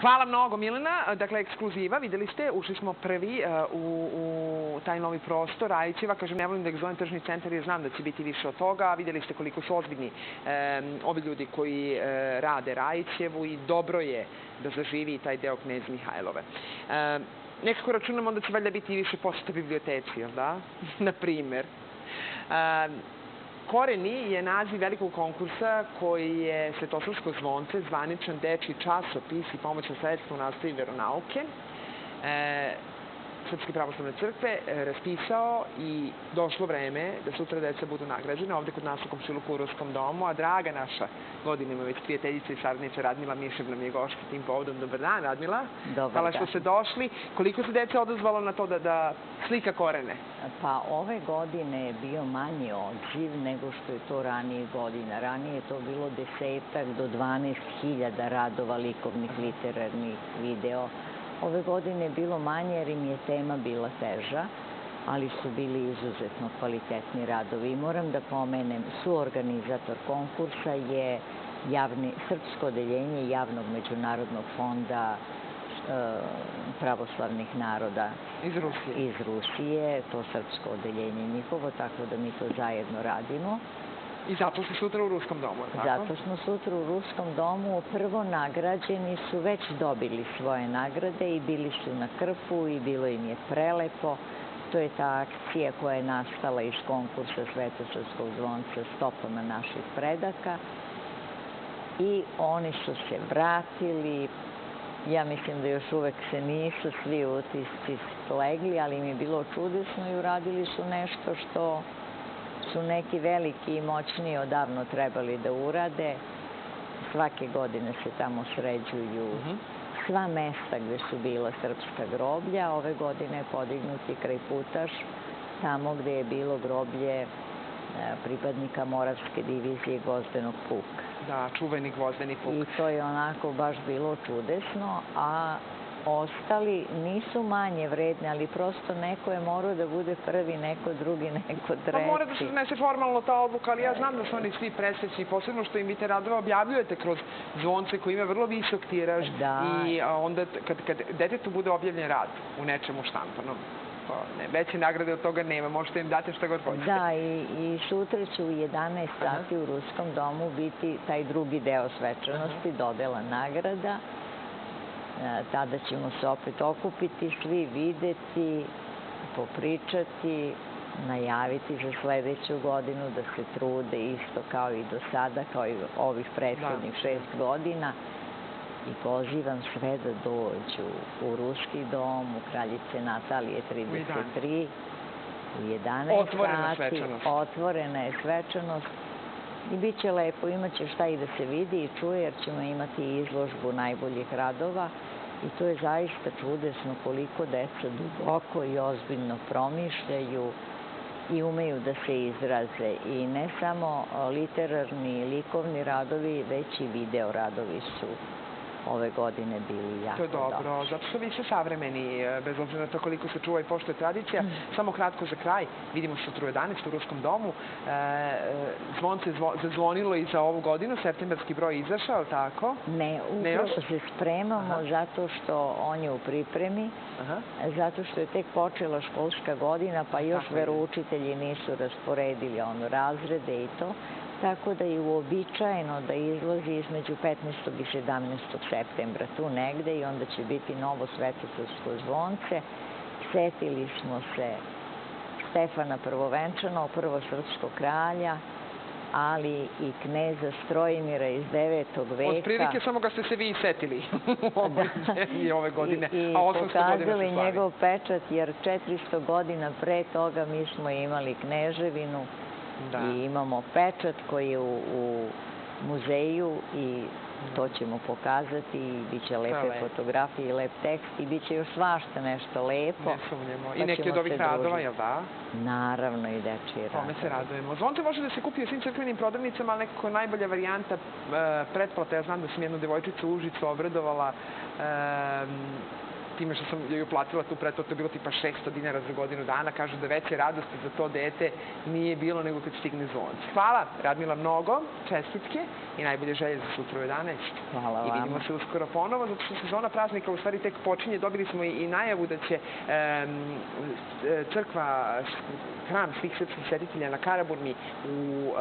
Hvala mnogo, Milena. Dakle, ekskluziva, videli ste, ušli smo prvi u taj novi prostor Rajićeva. Kažem, ne volim da ih zovem tržni centar jer znam da će biti više od toga. Videli ste koliko su ozbiljni ovi ljudi koji rade Rajićevu i dobro je da zaživi i taj deo Knez Mihajlove. Nekako računamo da će valjda biti više poseta biblioteci, jel da? Na primer. Koreni je naziv velikog konkursa koji je Svetosavsko zvonce, zvaničan dečiji časopis i pomoćno sredstvo u nastavi veronauke Srpske pravoslavne crkve raspisao i došlo vreme da sutra deca budu nagrađene ovde kod nas u komšiluku u Ruskom domu, a draga naša godinima već prijateljica i saradnica Radmila Mišev nam je gošća tim povodom. Dobar dan, Radmila. Hvala što ste došli. Koliko se deca odazvalo na to da slika Korene? Pa ove godine je bio manji odziv nego što je to ranije godina. Ranije je to bilo 10 do 12.000 radova likovnih, literarnih, video. Ove godine je bilo manje jer im je tema bila teža, ali su bili izuzetno kvalitetni radovi. I moram da pomenem, suorganizator konkursa je Srpsko odeljenje Javnog međunarodnog fonda pravoslavnih naroda iz Rusije, to srpsko odeljenje njihovo, tako da mi to zajedno radimo. I zato ste sutra u Ruskom domu, tako? Zato smo sutra u Ruskom domu. Prvo nagrađeni su već dobili svoje nagrade i bili su na Krfu i bilo im je prelepo. To je ta akcija koja je nastala iz konkursa Svetosavskog zvonca Stopama naših predaka. I oni su se vratili. Ja mislim da još uvek se nisu svi utisci slegli, ali im je bilo čudesno i uradili su nešto što su neki veliki i moćniji odavno trebali da urade. Svake godine se tamo sređuju sva mesta gde su bila srpska groblja. Ove godine je podignuti kraj Putaš, tamo gde je bilo groblje pripadnika Moravske divizije Gvozdenog puka. Da, čuveni Gvozdeni puk. I to je onako baš bilo čudesno, a ostali nisu manje vredni, ali prosto neko je morao da bude prvi, neko drugi, neko treći. Pa mora da se donese formalno ta odluka, ali ja znam da su oni svi presrećni, posebno što im vi te radove objavljujete kroz zvonce koji ima vrlo visok tiraž i onda kad detetu bude objavljen rad u nečemu štampanom, veće nagrade od toga nema, možete im dati šta god hoćete. Da, i sutra će u 11 sati u Ruskom domu biti taj drugi deo svečanosti, dodela nagrada. Tada ćemo se opet okupiti, svi videti, popričati, najaviti za sledeću godinu da se trude isto kao i do sada, kao i ovih prethodnih 6 godina. I pozivam sve da dođu u Ruski dom, u Kraljice Natalije 33, u 11 sati. Otvorena je svečanost. I bit će lepo, imaće šta i da se vidi i čuje, jer ćemo imati izložbu najboljih radova. I to je zaista čudesno koliko deca duboko i ozbiljno promišljaju i umeju da se izraze. I ne samo literarni i likovni radovi, već i video radovi su ove godine bili jako dobri. To je dobro, zato što vi ste savremeni, bez obzira na to koliko se čuva i poštuje tradicija. Samo kratko za kraj, vidimo sutra u 11 u Ruskom domu. Zvonce zazvonilo i za ovu godinu, septembarski broj izašao, tako? Ne, upravo se spremamo zato što on je u pripremi, zato što je tek počela školska godina, pa još veroučitelji nisu rasporedili razrede i to. Tako da je uobičajeno da izlazi između 15. i 17. septembra, tu negde, i onda će biti novo Svetosavsko zvonce. Setili smo se Stefana Prvovenčanog, prvosrpskog kralja, ali i kneza Strojimira iz 9. veka. Od prilike samo ga ste se vi setili ove godine, I a 800 godina se slavi. pokazali njegov pečat, jer 400 godina pre toga mi smo imali kneževinu. I imamo pečat koji je u muzeju i to ćemo pokazati i bit će lepe fotografije i lep tekst i bit će još svašta nešto lepo. Ne sumnjamo. I neki od ovih radova, jel da? Naravno i dečiji radovi. Kome se radujemo. Zvonce može da se kupi u svim crkvenim prodavnicama, ali nekako najbolja varijanta pretplata. Ja znam da sam jednu devojčicu u Užicu obradovala time što sam joj uplatila tu pretplatu, to je bilo tipa 600 dinara za godinu dana. Kažu da veće radosti za to dete nije bilo nego kad stigne zvonce. Hvala, Radmila, mnogo, čestitke i najbolje želje za sutra u 11. Hvala vama. I vidimo se uskoro ponovo, zato što sezona praznika u stvari tek počinje. Dobili smo i najavu da će crkva, hram svih srpskih svetitelja na Karaburmi u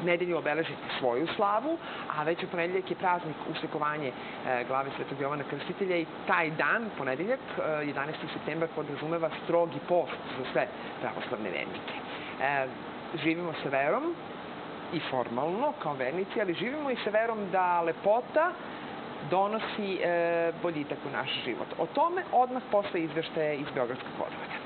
nedelju obeležiti svoju slavu, a već u ponedeljak je praznik uslikovanje glave Svetog Jovana Krstitelja i taj dan, ponedeljak, 11. septembar, podrazumeva strogi post za sve pravoslavne vernike. Živimo sa verom i formalno kao vernici, ali živimo i sa verom da lepota donosi boljitak u naš život. O tome odmah posle izveštaja iz Beogradskog vodovoda.